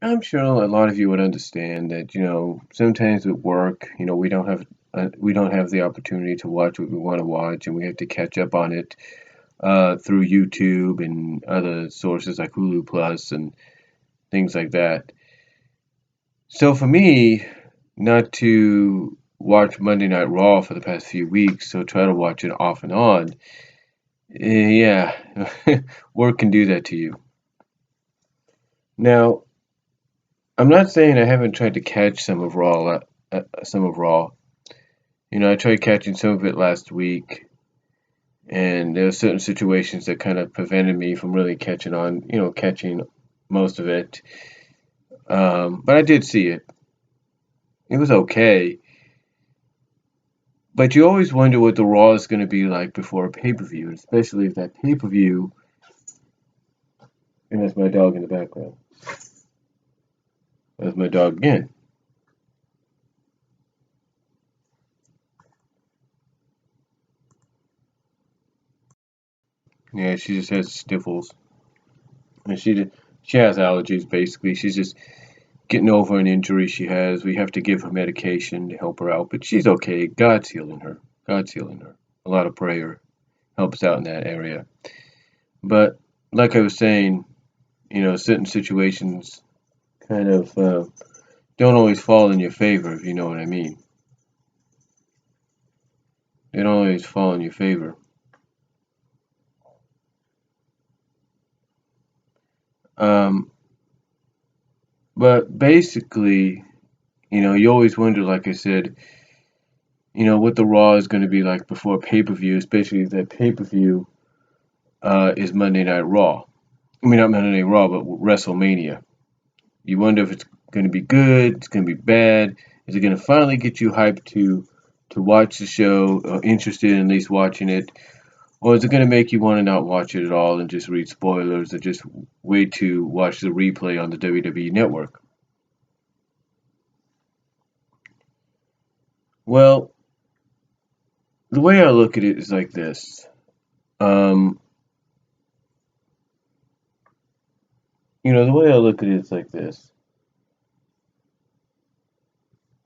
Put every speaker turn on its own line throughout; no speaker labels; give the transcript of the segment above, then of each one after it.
I'm sure a lot of you would understand that, sometimes with work, we don't have the opportunity to watch what we want to watch, and we have to catch up on it through YouTube and other sources like Hulu Plus and things like that. So for me, not to watch Monday Night Raw for the past few weeks, so try to watch it off and on. Yeah, work can do that to you. Now, I'm not saying I haven't tried to catch some of Raw. I tried catching some of it last week, and there were certain situations that kind of prevented me from really catching most of it. But I did see it. It was okay. But you always wonder what the Raw is going to be like before a pay-per-view, especially if that pay-per-view, and that's my dog in the background. That's my dog again. Yeah, she just has sniffles, and she has allergies basically. She's just getting over an injury she has. We have to give her medication to help her out, but she's okay. God's healing her. God's healing her. A lot of prayer helps out in that area. But like I was saying, certain situations kind of don't always fall in your favor, if you know what I mean. They don't always fall in your favor. Um, but basically, you always wonder, like I said, what the Raw is going to be like before pay per view, especially if that pay per view is Monday Night Raw. I mean, not Monday Night Raw, but WrestleMania. You wonder if it's going to be good, it's going to be bad. Is it going to finally get you hyped to watch the show, or interested in at least watching it, or is it going to make you want to not watch it at all and just read spoilers or just wait to watch the replay on the WWE Network? Well, the way I look at it is like this. Um, the way I look at it is like this.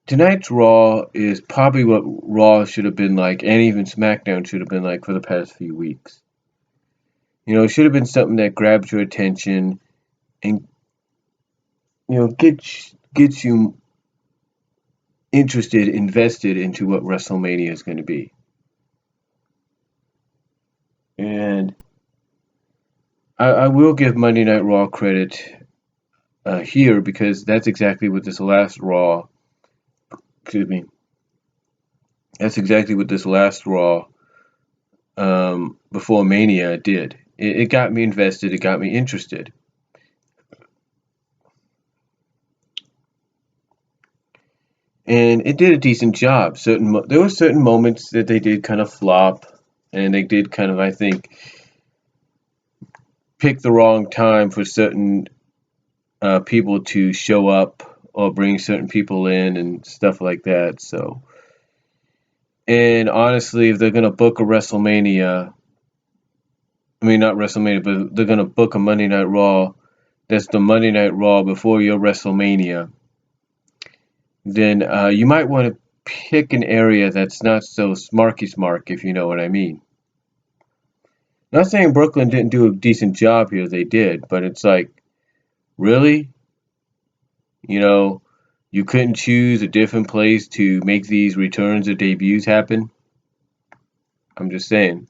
Tonight's Raw is probably what Raw should have been like, and even SmackDown should have been like for the past few weeks. It should have been something that grabs your attention and gets you interested, invested into what WrestleMania is going to be. And I will give Monday Night Raw credit here because that's exactly what this last Raw. Excuse me. That's exactly what this last Raw before Mania did. It got me invested. It got me interested. And it did a decent job. There were certain moments that they did kind of flop, and they did kind of, I think, pick the wrong time for certain people to show up or bring certain people in and stuff like that. So, and honestly, if they're gonna book a WrestleMania, I mean not WrestleMania, but they're gonna book a Monday Night Raw. That's the Monday Night Raw before your WrestleMania. Then you might want to pick an area that's not so smarky smark, if you know what I mean. Not saying Brooklyn didn't do a decent job here, they did, but it's like, really? You know, you couldn't choose a different place to make these returns or debuts happen? I'm just saying.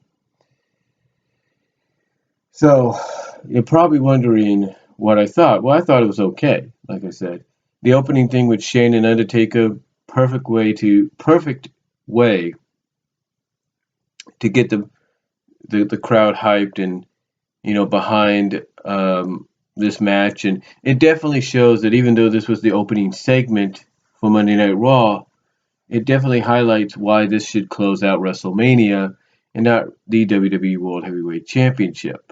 So, you're probably wondering what I thought. Well, I thought it was okay, like I said. The opening thing with Shane and Undertaker, perfect way to get the crowd hyped and behind this match, and it definitely shows that even though this was the opening segment for Monday Night Raw, it definitely highlights why this should close out WrestleMania and not the WWE World Heavyweight Championship.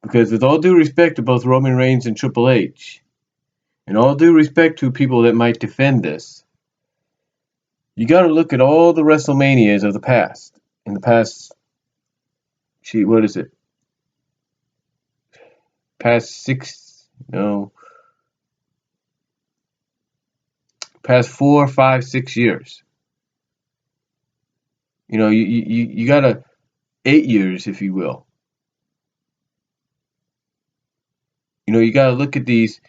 Because with all due respect to both Roman Reigns and Triple H, and all due respect to people that might defend this, you got to look at all the WrestleManias of the past. In the past, what is it? Past six, no, past 4, 5, 6 years. You got to 8 years, if you will. You got to look at these.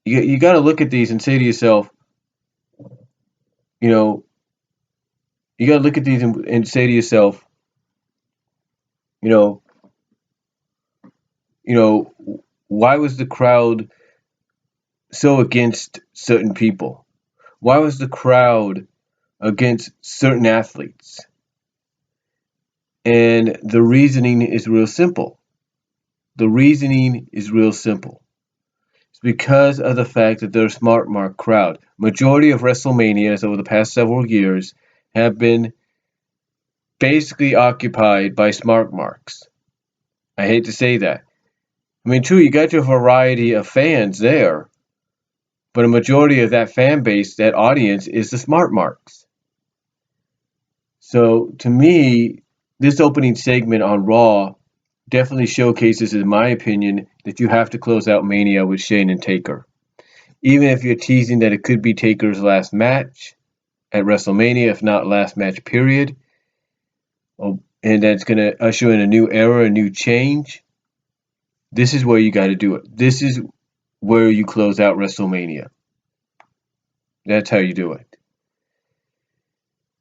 You got to look at these and say to yourself, you know, you got to look at these and say to yourself, you know, why was the crowd so against certain people? Why was the crowd against certain athletes? And the reasoning is real simple. The reasoning is real simple. It's because of the fact that they're a smart mark crowd. Majority of WrestleManias over the past several years have been basically occupied by smart marks. I hate to say that. I mean, true, you got your variety of fans there, but a majority of that fan base, that audience, is the smart marks. So, to me, this opening segment on Raw definitely showcases, in my opinion, that you have to close out Mania with Shane and Taker. Even if you're teasing that it could be Taker's last match at WrestleMania, if not last match period, and that's going to usher in a new era, a new change, this is where you got to do it. This is where you close out WrestleMania. That's how you do it.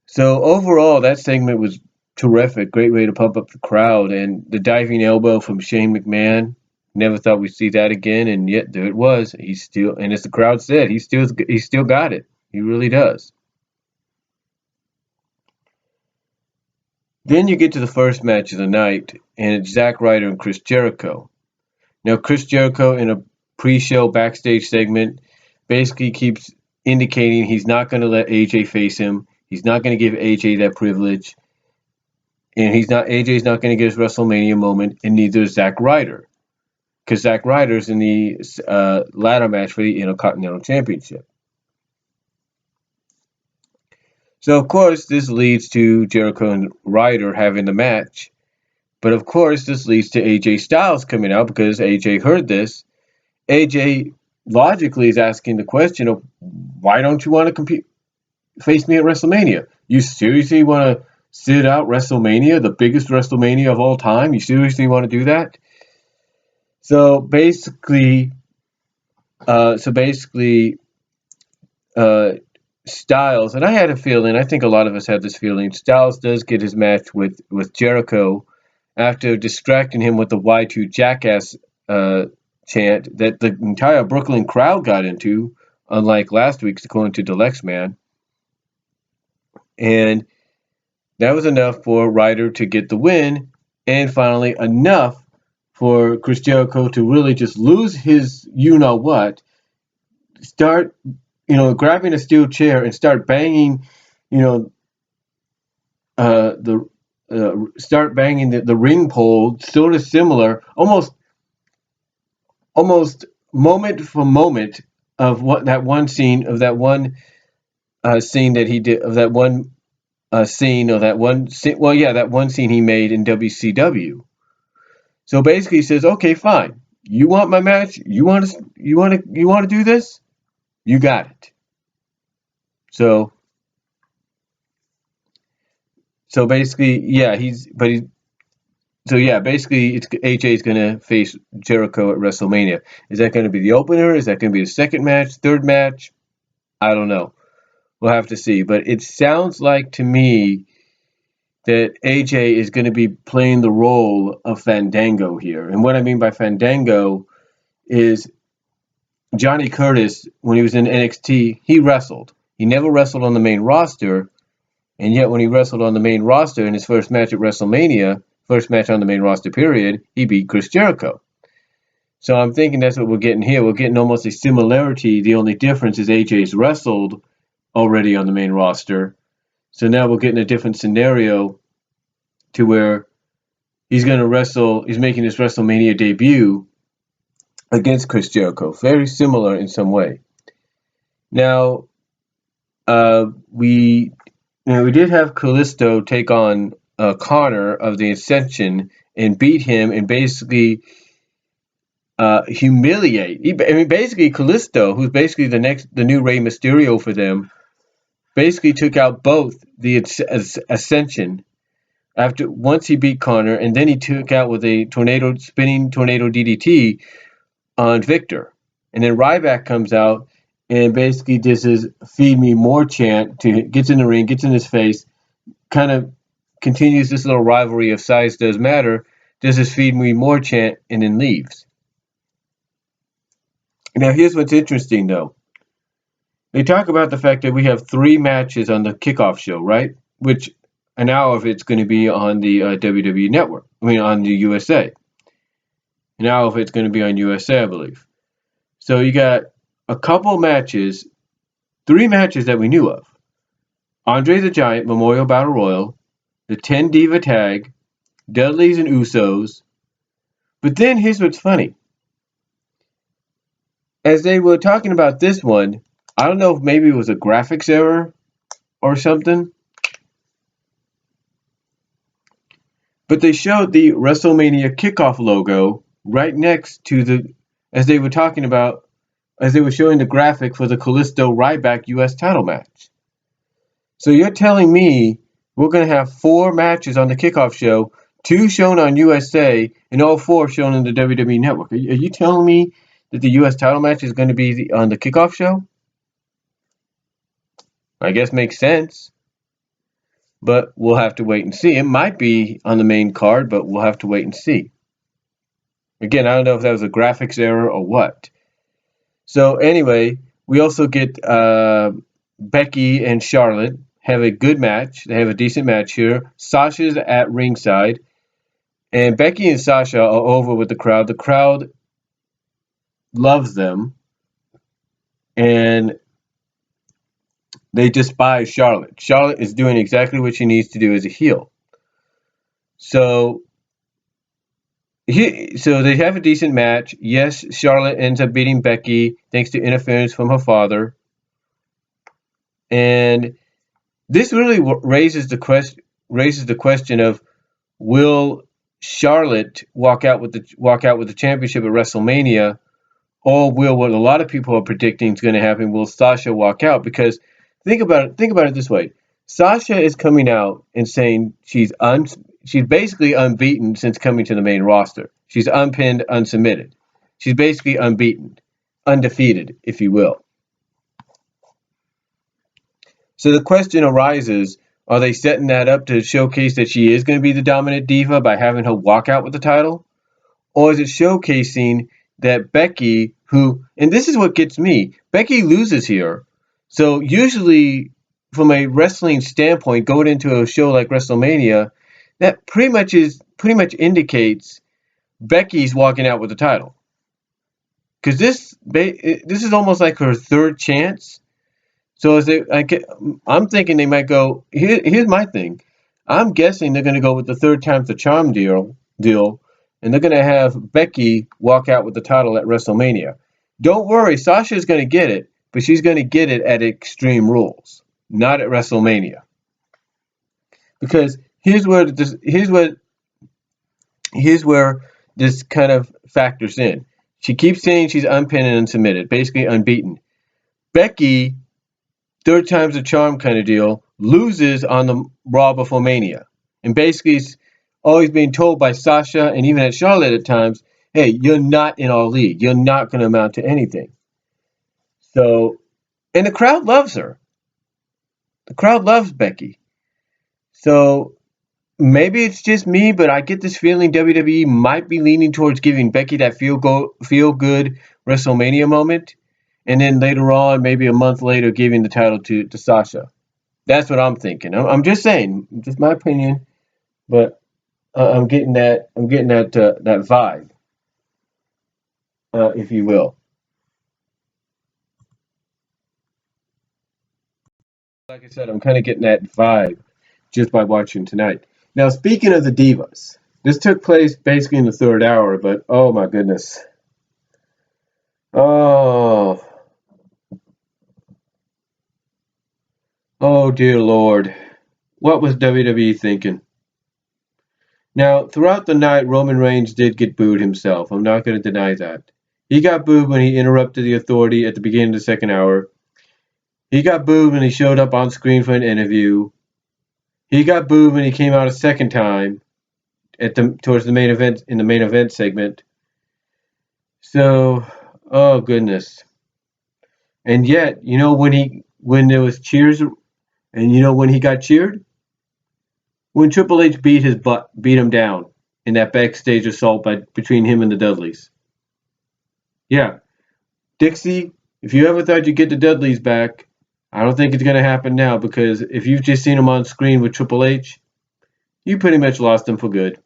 So overall, that segment was terrific. Great way to pump up the crowd. And the diving elbow from Shane McMahon, never thought we'd see that again, and yet there it was. He's still, and as the crowd said, he still got it. He really does. Then you get to the first match of the night, and it's Zack Ryder and Chris Jericho. Now, Chris Jericho, in a pre-show backstage segment, basically keeps indicating he's not going to let AJ face him. He's not going to give AJ that privilege. And AJ's not going to get his WrestleMania moment, and neither is Zack Ryder. Because Zack Ryder's in the ladder match for the Intercontinental Championship. So, of course, this leads to Jericho and Ryder having the match. But, of course, this leads to AJ Styles coming out because AJ heard this. AJ logically is asking the question of, why don't you want to face me at WrestleMania? You seriously want to sit out WrestleMania, the biggest WrestleMania of all time? You seriously want to do that? So basically, Styles, and I had a feeling, I think a lot of us had this feeling, Styles does get his match with Jericho after distracting him with the Y2 Jackass chant that the entire Brooklyn crowd got into, unlike last week's, according to Deluxe Man. And that was enough for Ryder to get the win, and finally enough for Chris Jericho to really just lose his you-know-what, start, grabbing a steel chair and start banging, start banging the ring pole, sort of similar, almost moment for moment of what that one scene of that one scene that he did, of that one scene, or that one scene, that one scene he made in WCW. So basically, he says, "Okay, fine. You want my match? You want to do this? You got it." So basically, basically, it's AJ's gonna face Jericho at WrestleMania. Is that going to be the opener? Is that going to be the second match, third match? I don't know. We'll have to see. But it sounds like to me that AJ is going to be playing the role of Fandango here. And what I mean by Fandango is Johnny Curtis, when he was in NXT, he wrestled. He never wrestled on the main roster, and yet when he wrestled on the main roster in his first match at WrestleMania, first match on the main roster period, he beat Chris Jericho. So I'm thinking that's what we're getting here. We're getting almost a similarity. The only difference is AJ's wrestled already on the main roster. So now we're getting a different scenario to where he's going to wrestle, he's making his WrestleMania debut against Chris Jericho. Very similar in some way. Now, we did have Kalisto take on Connor of the Ascension and beat him, and basically humiliate. I mean, basically, Kalisto, who's basically the new Rey Mysterio for them, basically took out both the Ascension after once he beat Connor, and then he took out with a spinning tornado DDT on Victor. And then Ryback comes out and basically does his "Feed Me More" chant, gets in the ring, gets in his face, kind of continues this little rivalry of size does matter, does his "Feed Me More" chant, and then leaves. Now, here's what's interesting, though. They talk about the fact that we have 3 matches on the kickoff show, right? Which an hour of it's going to be on the WWE Network. I mean, on the USA. An hour of it's going to be on USA, I believe. So you got a couple matches, 3 matches that we knew of. Andre the Giant Memorial Battle Royal, the 10 Diva Tag, Dudleys and Usos. But then here's what's funny. As they were talking about this one, I don't know if maybe it was a graphics error or something, but they showed the WrestleMania kickoff logo right next to as they were showing the graphic for the Kalisto Ryback US title match. So you're telling me we're going to have 4 matches on the kickoff show, 2 shown on USA, and all 4 shown on the WWE Network. Are you telling me that the US title match is going to be on the kickoff show? I guess makes sense. But we'll have to wait and see. It might be on the main card, but we'll have to wait and see. Again, I don't know if that was a graphics error or what. So anyway, we also get Becky and Charlotte have a good match. They have a decent match here. Sasha's at ringside. And Becky and Sasha are over with the crowd. The crowd loves them. And they despise Charlotte. Charlotte is doing exactly what she needs to do as a heel. So they have a decent match. Yes, Charlotte ends up beating Becky thanks to interference from her father. And this really raises the question of, will Charlotte walk out with the championship at WrestleMania, or will what a lot of people are predicting is going to happen? Will Sasha walk out? Because think about it this way: Sasha is coming out and saying she's basically unbeaten since coming to the main roster. She's unpinned, unsubmitted. She's basically unbeaten, undefeated, if you will. So the question arises, are they setting that up to showcase that she is going to be the dominant diva by having her walk out with the title? Or is it showcasing that Becky, and this is what gets me, Becky loses here. So usually, from a wrestling standpoint, going into a show like WrestleMania, that pretty much indicates Becky's walking out with the title. Because this is almost like her third chance. So I'm thinking they might go. Here's my thing. I'm guessing they're going to go with the 3rd time's the charm deal, and they're going to have Becky walk out with the title at WrestleMania. Don't worry, Sasha's going to get it, but she's going to get it at Extreme Rules, not at WrestleMania. Because here's where this kind of factors in. She keeps saying she's unpinned and unsubmitted, basically unbeaten. Becky, 3rd time's a charm kind of deal, loses on the Raw before Mania. And basically is always being told by Sasha and even at Charlotte at times, hey, you're not in our league. You're not going to amount to anything. So, and the crowd loves her. The crowd loves Becky. So maybe it's just me, but I get this feeling WWE might be leaning towards giving Becky that feel good WrestleMania moment, and then later on, maybe a month later, giving the title to Sasha. That's what I'm thinking. I'm just saying, just my opinion, but I'm getting that vibe, if you will. Like I said, I'm kind of getting that vibe just by watching tonight. Now, speaking of the Divas, this took place basically in the 3rd hour, but oh my goodness. Oh, oh dear Lord. What was WWE thinking? Now, throughout the night, Roman Reigns did get booed himself. I'm not going to deny that. He got booed when he interrupted the Authority at the beginning of the second hour. He got booed when he showed up on screen for an interview. He got booed when he came out a second time towards the main event in the main event segment. So, oh goodness. And yet, when there was cheers, and when he got cheered, when Triple H beat him down in that backstage assault between him and the Dudleys. Yeah, Dixie, if you ever thought you'd get the Dudleys back, I don't think it's going to happen now, because if you've just seen them on screen with Triple H, you pretty much lost them for good.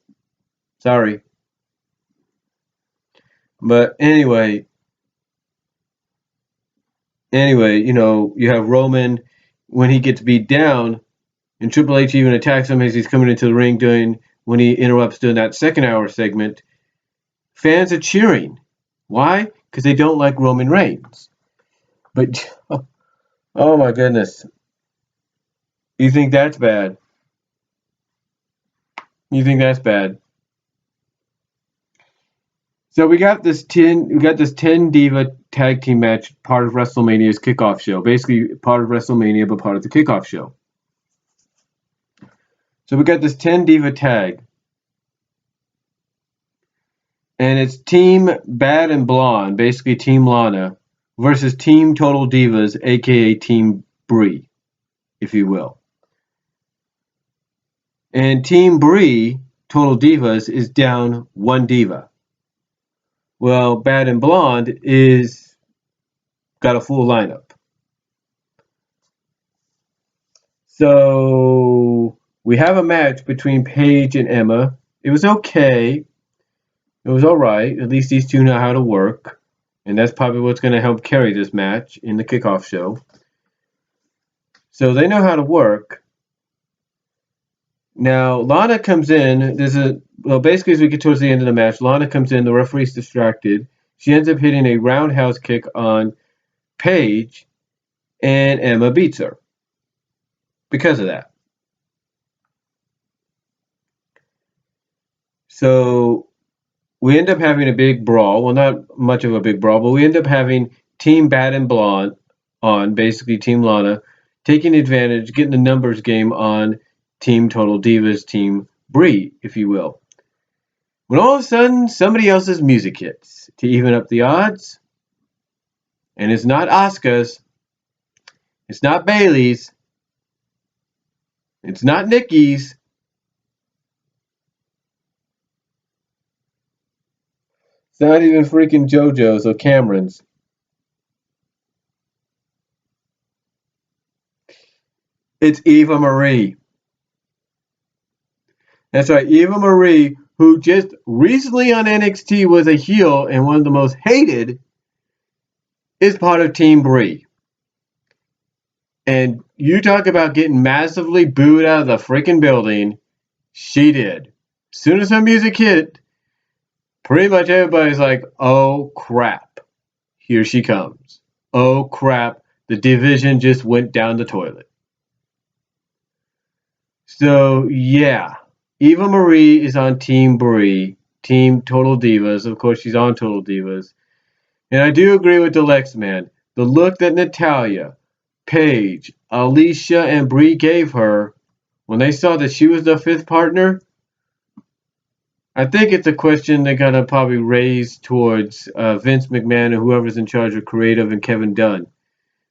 Sorry. But anyway, you have Roman when he gets beat down, and Triple H even attacks him as he's coming into the ring when he interrupts during that second hour segment. Fans are cheering. Why? Because they don't like Roman Reigns. But, oh my goodness. You think that's bad? You think that's bad? So we got this 10 Diva tag team match, part of WrestleMania's kickoff show. Basically part of WrestleMania, but part of the kickoff show. So we got this 10 Diva tag. And it's Team Bad and Blonde, basically Team Lana, versus Team Total Divas, aka Team Brie, if you will. And Team Brie, Total Divas, is down one diva. Well, Bad and Blonde is got a full lineup. So we have a match between Paige and Emma. It was okay. It was all right. At least these two know how to work. And that's probably what's going to help carry this match in the kickoff show. So they know how to work. Now, Lana comes in. Basically, as we get towards the end of the match, Lana comes in. The referee's distracted. She ends up hitting a roundhouse kick on Paige, and Emma beats her because of that. So we end up having a big brawl. Well, not much of a big brawl, but we end up having Team Bad and Blonde on, basically Team Lana, taking advantage, getting the numbers game on Team Total Divas, Team Brie, if you will. When all of a sudden, somebody else's music hits to even up the odds. And it's not Asuka's. It's not Bayley's. It's not Nikki's. It's not even freaking JoJo's or Cameron's. It's Eva Marie. That's right, Eva Marie, who just recently on NXT was a heel and one of the most hated, is part of Team Brie. And you talk about getting massively booed out of the freaking building. She did. As soon as her music hit, pretty much everybody's like, oh crap, here she comes. Oh crap, the division just went down the toilet. So yeah, Eva Marie is on Team Brie, Team Total Divas. Of course, she's on Total Divas. And I do agree with the Lex Man. The look that Natalya, Paige, Alicia, and Brie gave her when they saw that she was the fifth partner, I think it's a question they're going to probably raise towards Vince McMahon or whoever's in charge of creative and Kevin Dunn.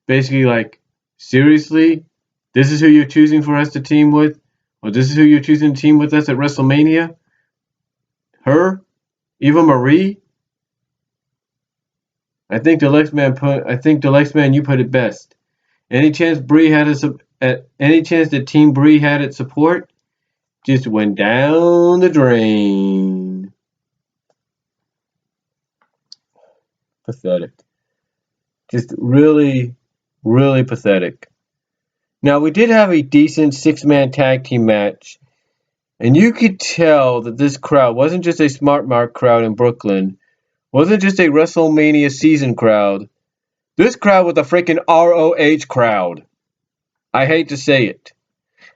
Basically like, seriously? This is who you're choosing for us to team with? Or this is who you're choosing to team with us at WrestleMania? Her? Eva Marie? I think the Lex Man, you put it best. Any chance that Team Brie had its support just went down the drain. Pathetic. Just really, really pathetic. Now, we did have a decent six-man tag team match, and you could tell that this crowd wasn't just a Smart Mark crowd in Brooklyn, wasn't just a WrestleMania season crowd. This crowd was a freaking ROH crowd. I hate to say it.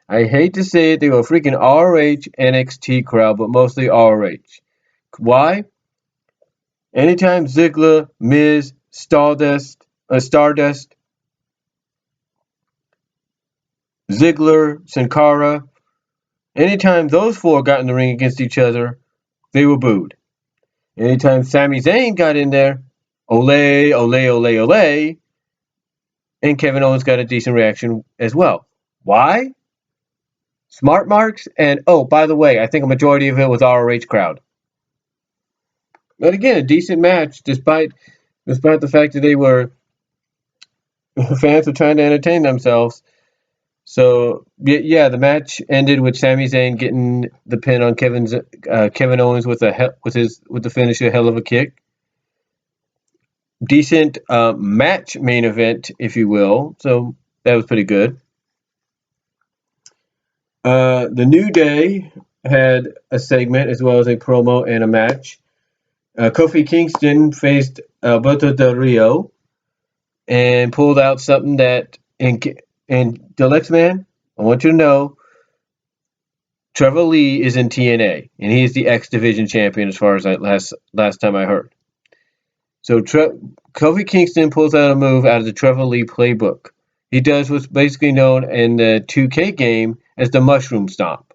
I hate to say it, they were a freaking ROH NXT crowd, but mostly ROH. Why? Anytime Ziggler, Miz, Stardust, Ziggler, Sin Cara, anytime those four got in the ring against each other, they were booed. Anytime Sami Zayn got in there, ole, ole, ole, ole, and Kevin Owens got a decent reaction as well. Why? Smart marks, and oh, by the way, I think a majority of it was ROH crowd. But again, a decent match, despite the fact that they were fans were trying to entertain themselves. So yeah, the match ended with Sami Zayn getting the pin on Kevin Owens with the finisher hell of a kick. Decent match main event, if you will. So that was pretty good. The New Day had a segment as well as a promo and a match. Kofi Kingston faced Alberto Del Rio and pulled out something that and Deluxe Man, I want you to know Trevor Lee is in TNA and he is the X Division champion as far as last time I heard. So Kofi Kingston pulls out a move out of the Trevor Lee playbook. He does what's basically known in the 2K game as the Mushroom Stomp.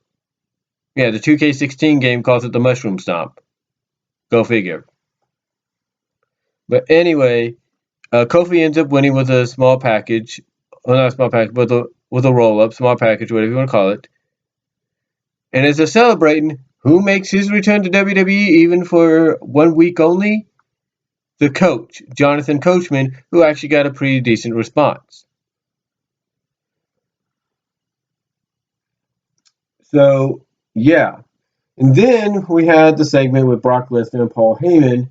Yeah, the 2K16 game calls it the Mushroom Stomp. Go figure. But anyway, Kofi ends up winning with a small package. Well, not a small package, but with a roll-up, small package, whatever you want to call it. And as they're celebrating, who makes his return to WWE even for 1 week only? The coach, Jonathan Coachman, who actually got a pretty decent response. So, yeah. And then we had the segment with Brock Lesnar and Paul Heyman.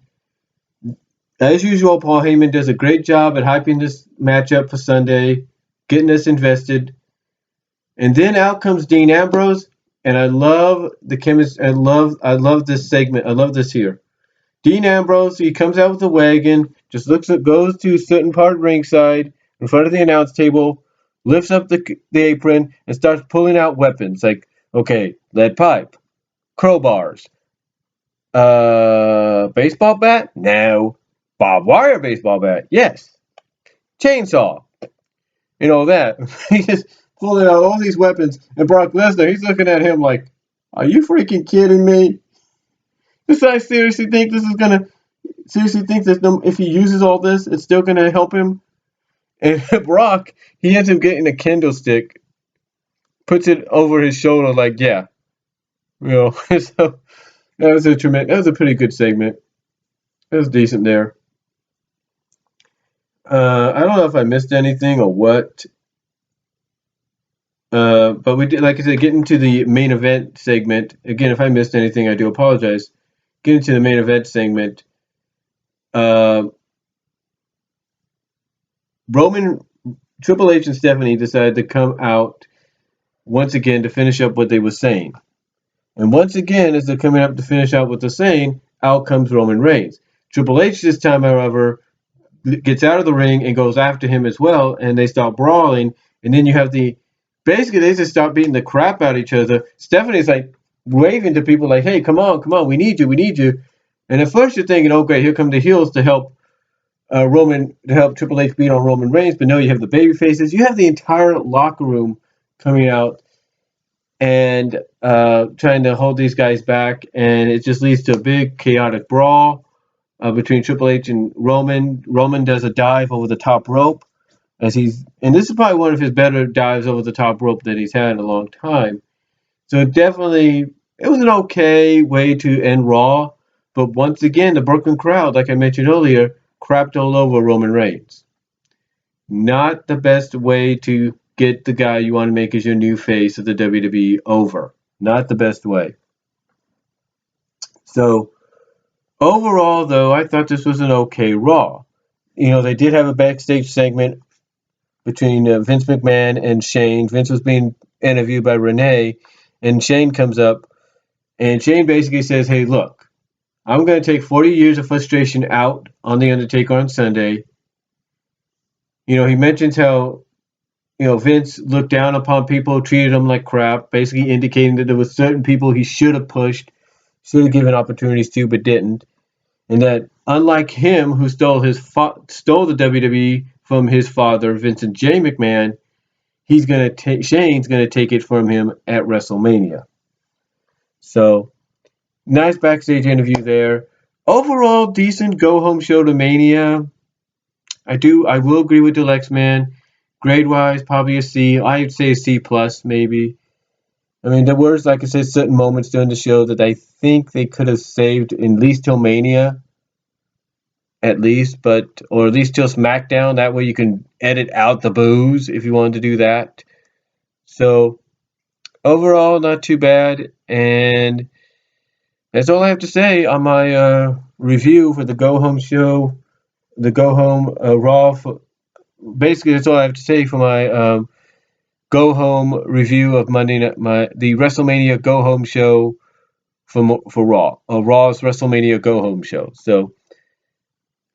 As usual, Paul Heyman does a great job at hyping this matchup for Sunday, getting us invested. And then out comes Dean Ambrose, and I love the chemistry. I love this segment. I love this here. Dean Ambrose, he comes out with the wagon, just goes to a certain part of ringside, in front of the announce table, lifts up the apron, and starts pulling out weapons like, okay, lead pipe, crowbars, baseball bat? No. Barbed wire baseball bat? Yes. Chainsaw. And all that. He's just pulling out all these weapons, and Brock Lesnar, he's looking at him like, are you freaking kidding me? This guy seriously think that if he uses all this, it's still gonna help him? And Brock, he ends up getting a kendo stick, puts it over his shoulder, like, yeah, you know. So that was a pretty good segment. It was decent there. I don't know if I missed anything or what. But we did, like I said, get into the main event segment. Again, if I missed anything, I do apologize. Get into the main event segment. Triple H and Stephanie decided to come out once again to finish up what they were saying. And once again, as they're coming up to finish out what they're saying, out comes Roman Reigns. Triple H this time, however, gets out of the ring and goes after him as well, and they start brawling. And then you have basically they just start beating the crap out of each other. Stephanie's like waving to people like, hey, come on, we need you. And at first you're thinking, okay, here come the heels to help Triple H beat on Roman Reigns, but no, you have the baby faces. You have the entire locker room coming out and trying to hold these guys back, and it just leads to a big chaotic brawl between Triple H and Roman. Roman does a dive over the top rope, and this is probably one of his better dives over the top rope that he's had in a long time. So it was an okay way to end Raw, but once again, the Brooklyn crowd, like I mentioned earlier, crapped all over Roman Reigns. Not the best way to get the guy you want to make as your new face of the WWE over. Not the best way. So overall, though, I thought this was an okay Raw. They did have a backstage segment between Vince McMahon and Shane. Vince was being interviewed by Renee, and Shane comes up, and Shane basically says, hey, look, I'm going to take 40 years of frustration out on The Undertaker on Sunday. He mentions how, Vince looked down upon people, treated them like crap, basically indicating that there were certain people he should have pushed, should have given opportunities to, but didn't. And that unlike him, who stole the WWE from his father, Vincent J. McMahon, Shane's gonna take it from him at WrestleMania. So nice backstage interview there. Overall, decent go home show to Mania. I will agree with Deluxe Man. Grade wise, probably a C. I'd say a C plus maybe. I mean, there was, like I said, certain moments during the show that I think they could have saved at least till Mania, at least, or at least till SmackDown. That way you can edit out the boos if you wanted to do that. So overall, not too bad, and that's all I have to say on my review for the Go Home show, the Go Home Raw. Basically, that's all I have to say for my Go Home review of Monday Night, the WrestleMania Go Home show for Raw, Raw's WrestleMania Go Home show. So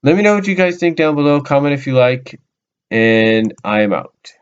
let me know what you guys think down below. Comment if you like, and I am out.